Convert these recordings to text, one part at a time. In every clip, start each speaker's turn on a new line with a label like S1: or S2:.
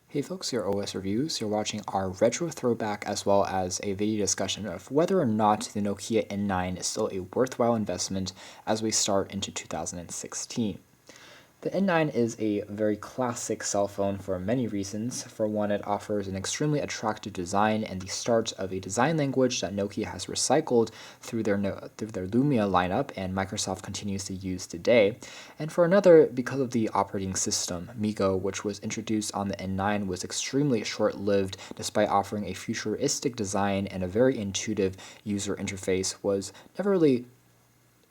S1: Hey folks, your OS Reviews. You're watching our retro throwback as well as a video discussion of whether or not the Nokia N9 is still a worthwhile investment as we start into 2016. The N9 is a very classic cell phone for many reasons. For one, it offers an extremely attractive design and the start of a design language that Nokia has recycled through their Lumia lineup and Microsoft continues to use today. And for another, because of the operating system, MeeGo, which was introduced on the N9, was extremely short-lived despite offering a futuristic design and a very intuitive user interface, was never really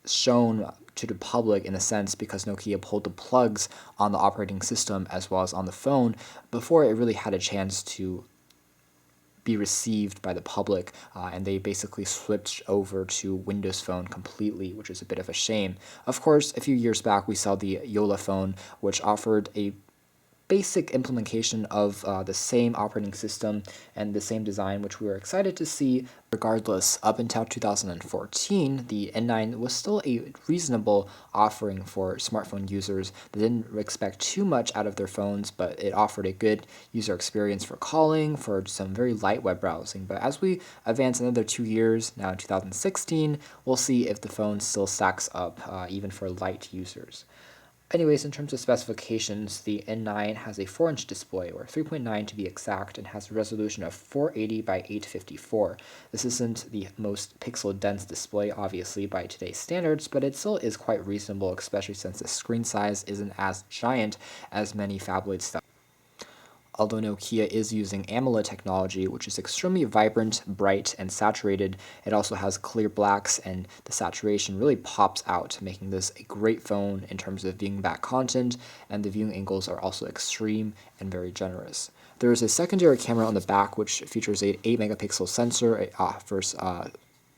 S1: shown to the public in a sense because Nokia pulled the plugs on the operating system as well as on the phone before it really had a chance to be received by the public, and they basically switched over to Windows Phone completely, which is a bit of a shame. Of course, a few years back we saw the Yola phone, which offered a basic implementation of the same operating system and the same design, which we were excited to see. Regardless, up until 2014, the N9 was still a reasonable offering for smartphone users. They didn't expect too much out of their phones, but it offered a good user experience for calling, for some very light web browsing. But as we advance another 2 years, now in 2016, we'll see if the phone still stacks up, even for light users. Anyways, in terms of specifications, the N9 has a 4-inch display, or 3.9 to be exact, and has a resolution of 480 by 854. This isn't the most pixel-dense display, obviously, by today's standards, but it still is quite reasonable, especially since the screen size isn't as giant as many phablet-style. Although Nokia is using AMOLED technology, which is extremely vibrant, bright, and saturated, it also has clear blacks, and the saturation really pops out, making this a great phone in terms of viewing back content, and the viewing angles are also extreme and very generous. There is a secondary camera on the back, which features an 8-megapixel sensor. It offers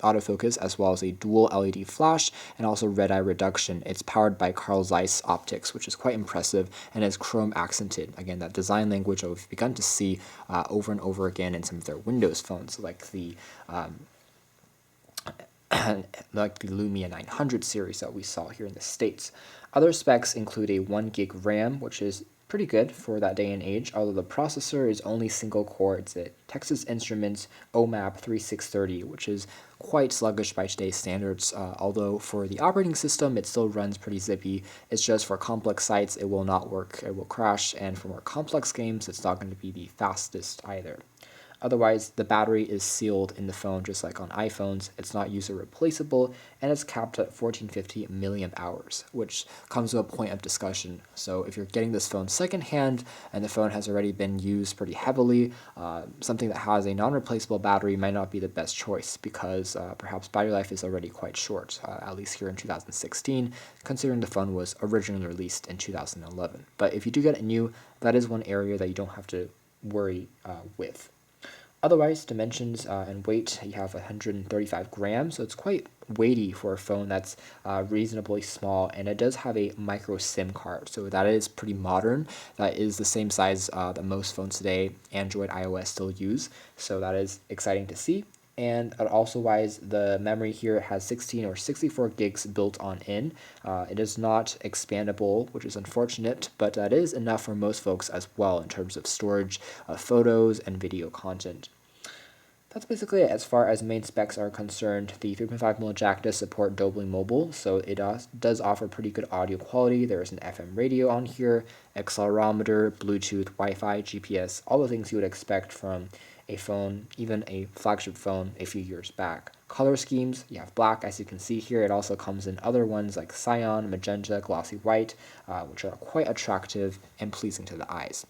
S1: autofocus as well as a dual LED flash and also red-eye reduction. It's powered by Carl Zeiss optics, which is quite impressive, and is chrome accented. Again, that design language that we've begun to see over and over again in some of their Windows phones, like the Lumia 900 series that we saw here in the States. Other specs include a 1 gig RAM, which is pretty good for that day and age, although the processor is only single core. It's a Texas Instruments OMAP 3630, which is quite sluggish by today's standards, although for the operating system it still runs pretty zippy. It's just for complex sites it will not work, it will crash, and for more complex games it's not going to be the fastest either. Otherwise, the battery is sealed in the phone just like on iPhones. It's not user replaceable, and it's capped at 1450 milliamp hours, which comes to a point of discussion. So if you're getting this phone secondhand and the phone has already been used pretty heavily, something that has a non-replaceable battery might not be the best choice because perhaps battery life is already quite short, at least here in 2016, considering the phone was originally released in 2011. But if you do get it new, that is one area that you don't have to worry with. Otherwise, dimensions and weight, you have 135 grams, so it's quite weighty for a phone that's reasonably small, and it does have a micro SIM card, so that is pretty modern. That is the same size that most phones today, Android, iOS, still use, so that is exciting to see. And also wise, the memory here has 16 or 64 gigs built on in. It is not expandable, which is unfortunate, but that is enough for most folks as well in terms of storage of photos and video content. That's basically it as far as main specs are concerned. The 3.5mm jack does support Dolby Mobile, so it does offer pretty good audio quality. There is an FM radio on here, accelerometer, Bluetooth, Wi-Fi, GPS, all the things you would expect from a phone, even a flagship phone a few years back. Color schemes, you have black, as you can see here. It also comes in other ones like cyan, magenta, glossy white, which are quite attractive and pleasing to the eyes.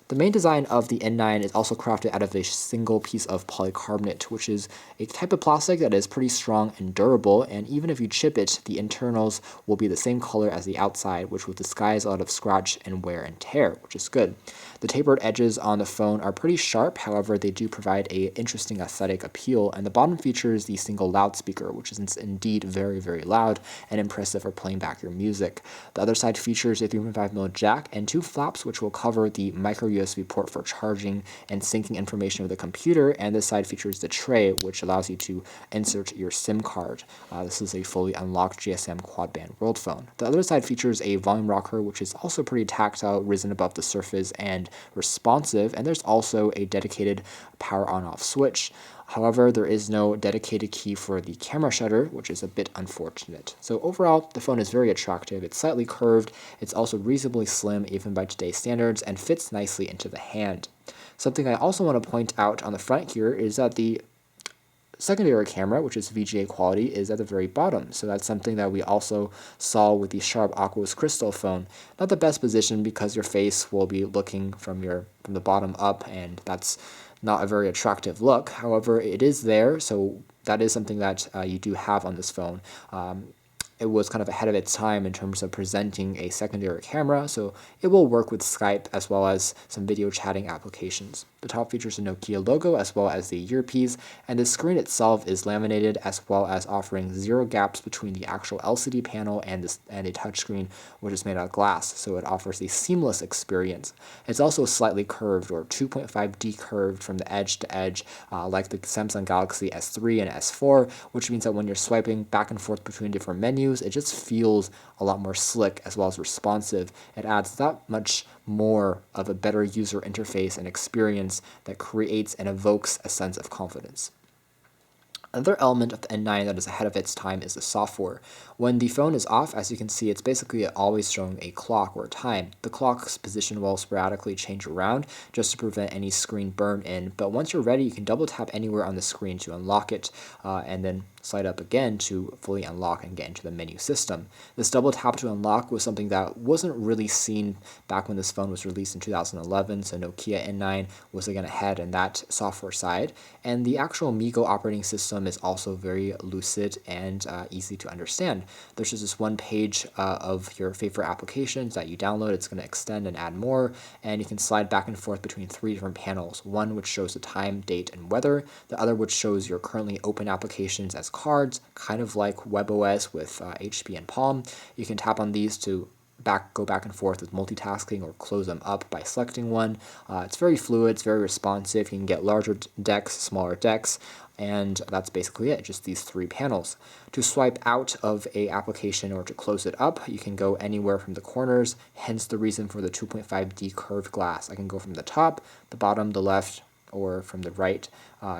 S1: The main design of the N9 is also crafted out of a single piece of polycarbonate, which is a type of plastic that is pretty strong and durable, and even if you chip it, the internals will be the same color as the outside, which will disguise a lot of scratch and wear and tear, which is good. The tapered edges on the phone are pretty sharp, however they do provide an interesting aesthetic appeal, and the bottom features the single loudspeaker, which is indeed very, very loud and impressive for playing back your music. The other side features a 3.5mm jack and 2 flaps which will cover the micro USB port for charging and syncing information with the computer, and this side features the tray, which allows you to insert your SIM card. This is a fully unlocked GSM quad-band world phone. The other side features a volume rocker, which is also pretty tactile, risen above the surface, and responsive, and there's also a dedicated power on-off switch. However, there is no dedicated key for the camera shutter, which is a bit unfortunate. So overall, the phone is very attractive. It's slightly curved, it's also reasonably slim even by today's standards, and fits nicely into the hand. Something I also want to point out on the front here is that the secondary camera, which is VGA quality, is at the very bottom. So that's something that we also saw with the Sharp Aquos Crystal phone. Not the best position because your face will be looking from the bottom up, and that's not a very attractive look. However, it is there, so that is something that you do have on this phone. It was kind of ahead of its time in terms of presenting a secondary camera, so it will work with Skype as well as some video chatting applications. The top features a Nokia logo as well as the earpiece, and the screen itself is laminated as well as offering 0 gaps between the actual LCD panel and a touchscreen, which is made out of glass, so it offers a seamless experience. It's also slightly curved, or 2.5D curved from the edge to edge, like the Samsung Galaxy S3 and S4, which means that when you're swiping back and forth between different menus, it just feels a lot more slick as well as responsive. It adds that much more of a better user interface and experience that creates and evokes a sense of confidence. Another element of the N9 that is ahead of its time is the software. When the phone is off, as you can see, it's basically always showing a clock or time. The clock's position will sporadically change around just to prevent any screen burn in, but once you're ready, you can double tap anywhere on the screen to unlock it, and then slide up again to fully unlock and get into the menu system. This double tap to unlock was something that wasn't really seen back when this phone was released in 2011, so Nokia N9 was again ahead in that software side, and the actual MeeGo operating system is also very lucid and easy to understand. There's just this one page of your favorite applications that you download. It's going to extend and add more, and you can slide back and forth between 3 different panels. One which shows the time, date, and weather, the other which shows your currently open applications as cards, kind of like WebOS with HP and Palm. You can tap on these to go back and forth with multitasking or close them up by selecting one. It's very fluid, it's very responsive. You can get larger decks, smaller decks, and that's basically it, just these 3 panels. To swipe out of a application or to close it up, you can go anywhere from the corners, hence the reason for the 2.5D curved glass. I can go from the top, the bottom, the left, or from the right.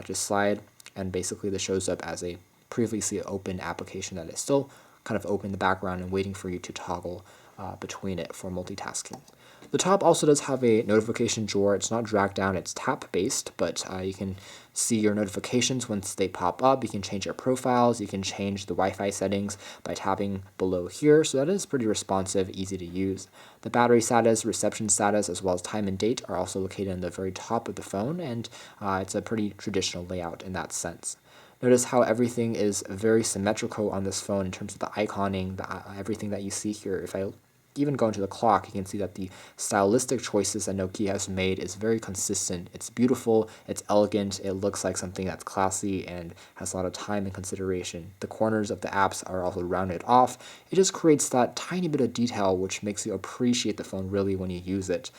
S1: Just slide, and basically this shows up as a previously open application that is still kind of open in the background and waiting for you to toggle between it for multitasking. The top also does have a notification drawer. It's not drag down, it's tap based, but you can see your notifications once they pop up. You can change your profiles, you can change the Wi-Fi settings by tapping below here, so that is pretty responsive, easy to use. The battery status, reception status, as well as time and date are also located in the very top of the phone, and it's a pretty traditional layout in that sense. Notice how everything is very symmetrical on this phone in terms of the iconing, everything that you see here. If I even go into the clock, you can see that the stylistic choices that Nokia has made is very consistent. It's beautiful, it's elegant, it looks like something that's classy and has a lot of time and consideration. The corners of the apps are also rounded off. It just creates that tiny bit of detail which makes you appreciate the phone really when you use it.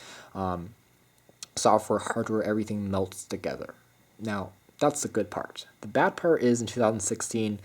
S1: Software, hardware, everything melts together. Now, that's the good part. The bad part is in 2016,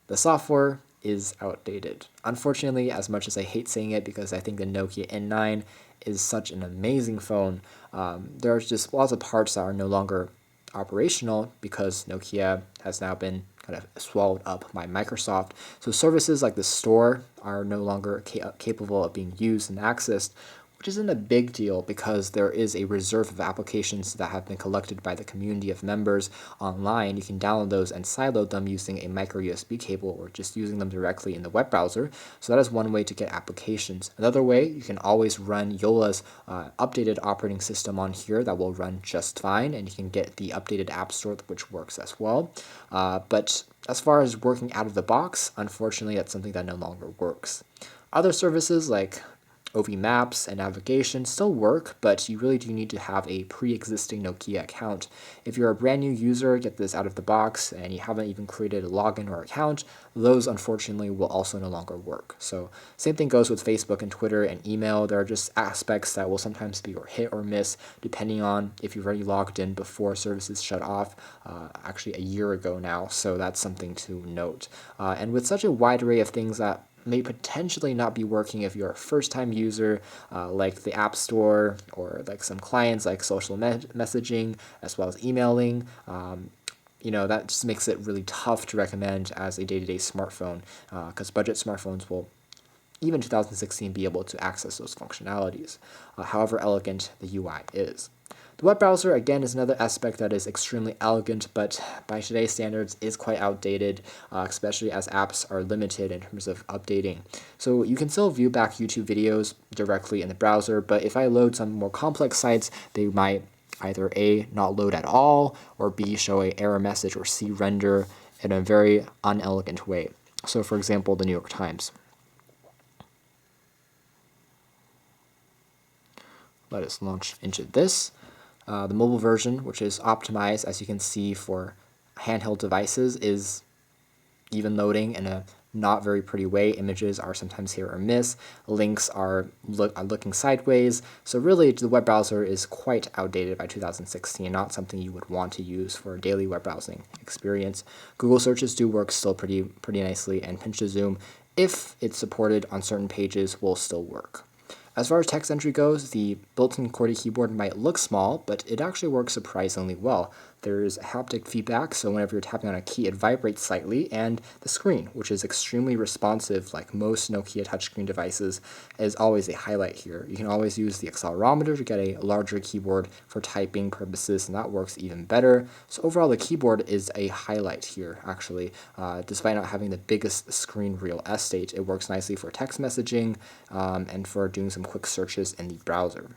S1: the software is outdated. Unfortunately, as much as I hate saying it because I think the Nokia N9 is such an amazing phone, there's just lots of parts that are no longer operational because Nokia has now been kind of swallowed up by Microsoft. So services like the store are no longer capable of being used and accessed, which isn't a big deal because there is a reserve of applications that have been collected by the community of members online. You can download those and sideload them using a micro USB cable or just using them directly in the web browser. So that is one way to get applications. Another way, you can always run Yola's updated operating system on here that will run just fine, and you can get the updated App Store, which works as well. But as far as working out of the box, unfortunately, that's something that no longer works. Other services like OV Maps and navigation still work, but you really do need to have a pre-existing Nokia account. If you're a brand new user, get this out of the box, and you haven't even created a login or account, those unfortunately will also no longer work. So same thing goes with Facebook and Twitter and email. There are just aspects that will sometimes be hit or miss depending on if you've already logged in before services shut off, actually a year ago now, so that's something to note. And with such a wide array of things that may potentially not be working if you're a first-time user, like the App Store or like some clients like social messaging as well as emailing. That just makes it really tough to recommend as a day-to-day smartphone because budget smartphones will, even 2016, be able to access those functionalities, however elegant the UI is. The web browser, again, is another aspect that is extremely elegant, but by today's standards is quite outdated, especially as apps are limited in terms of updating. So you can still view back YouTube videos directly in the browser, but if I load some more complex sites, they might either A, not load at all, or B, show an error message, or C, render in a very unelegant way. So for example, the New York Times. Let us launch into this. The mobile version, which is optimized, as you can see, for handheld devices, is even loading in a not very pretty way. Images are sometimes hit or miss. Links are looking sideways. So really, the web browser is quite outdated by 2016, not something you would want to use for a daily web browsing experience. Google searches do work still pretty nicely, and pinch to zoom, if it's supported on certain pages, will still work. As far as text entry goes, the built-in QWERTY keyboard might look small, but it actually works surprisingly well. There's haptic feedback, so whenever you're tapping on a key, it vibrates slightly, and the screen, which is extremely responsive like most Nokia touchscreen devices, is always a highlight here. You can always use the accelerometer to get a larger keyboard for typing purposes, and that works even better. So overall, the keyboard is a highlight here, actually. Despite not having the biggest screen real estate, it works nicely for text messaging and for doing some quick searches in the browser.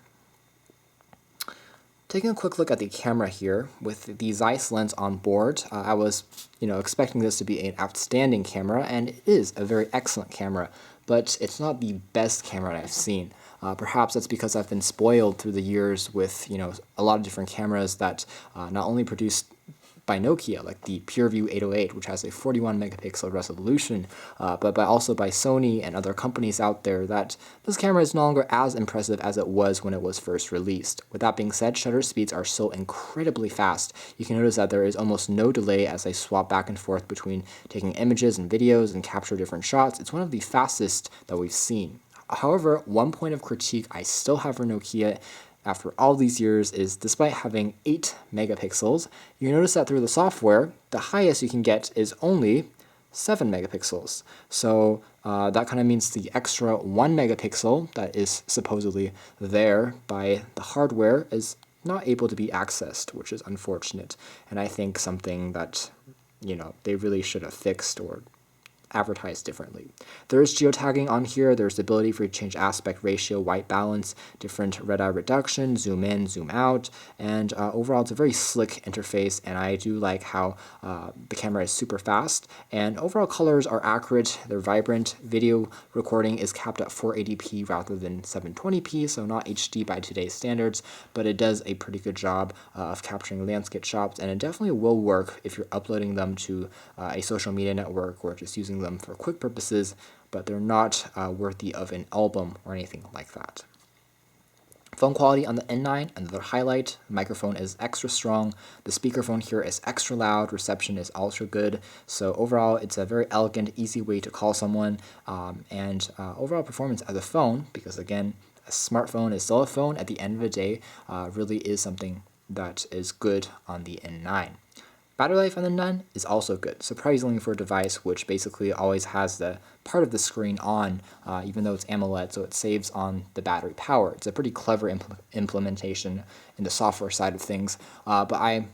S1: Taking a quick look at the camera here, with the Zeiss lens on board, I was expecting this to be an outstanding camera, and it is a very excellent camera, but it's not the best camera I've seen. Perhaps that's because I've been spoiled through the years with a lot of different cameras that not only produce by Nokia, like the PureView 808, which has a 41 megapixel resolution, but also by Sony and other companies out there, that this camera is no longer as impressive as it was when it was first released. With that being said, shutter speeds are still incredibly fast. You can notice that there is almost no delay as I swap back and forth between taking images and videos and capture different shots. It's one of the fastest that we've seen. However, one point of critique I still have for Nokia after all these years is, despite having 8 megapixels, you notice that through the software, the highest you can get is only 7 megapixels. So that kind of means the extra 1 megapixel that is supposedly there by the hardware is not able to be accessed, which is unfortunate, and I think something that they really should have fixed or advertised differently. There is geotagging on here. There's the ability for you to change aspect ratio, white balance, different red eye reduction, zoom in, zoom out, and overall it's a very slick interface, and I do like how the camera is super fast, and overall colors are accurate, they're vibrant. Video recording is capped at 480p rather than 720p, so not HD by today's standards, but it does a pretty good job of capturing landscape shots, and it definitely will work if you're uploading them to a social media network or just using them for quick purposes, but they're not worthy of an album or anything like that. Phone quality on the N9, another highlight. The microphone is extra strong. The speakerphone here is extra loud. Reception is ultra good. So overall, it's a very elegant, easy way to call someone. And overall performance as a phone, because again, a smartphone is still a phone at the end of the day, really is something that is good on the N9. Battery life on the N9 is also good, surprisingly for a device which basically always has the part of the screen on, even though it's AMOLED, so it saves on the battery power. It's a pretty clever implementation in the software side of things, but I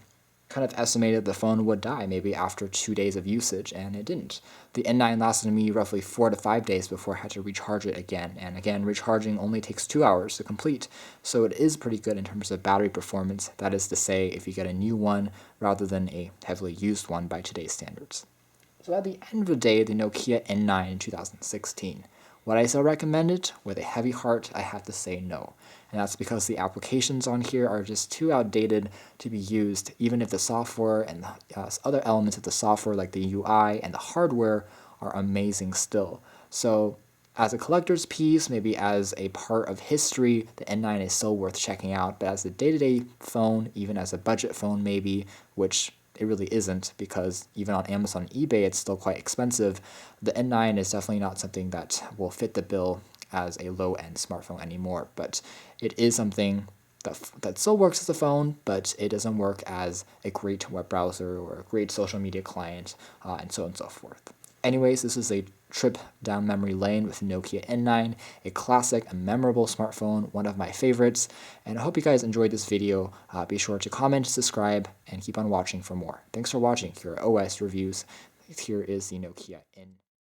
S1: kind of estimated the phone would die maybe after 2 days of usage, and it didn't. The N9 lasted me roughly 4 to 5 days before I had to recharge it again, and again, recharging only takes 2 hours to complete, so it is pretty good in terms of battery performance. That is to say, if you get a new one rather than a heavily used one by today's standards. So at the end of the day, the Nokia N9 in 2016 Would I still recommend it? With a heavy heart, I have to say no. And that's because the applications on here are just too outdated to be used, even if the software and the other elements of the software, like the UI and the hardware, are amazing still. So as a collector's piece, maybe as a part of history, the N9 is still worth checking out. But as a day-to-day phone, even as a budget phone maybe, which it really isn't, because even on Amazon and eBay it's still quite expensive, the N9 is definitely not something that will fit the bill as a low-end smartphone anymore. But it is something that still works as a phone, but it doesn't work as a great web browser or a great social media client, and so on and so forth. Anyways, this is a trip down memory lane with Nokia N9, a classic and memorable smartphone, one of my favorites. And I hope you guys enjoyed this video. Be sure to comment, subscribe, and keep on watching for more. Thanks for watching here at OS Reviews. Here is the Nokia N9.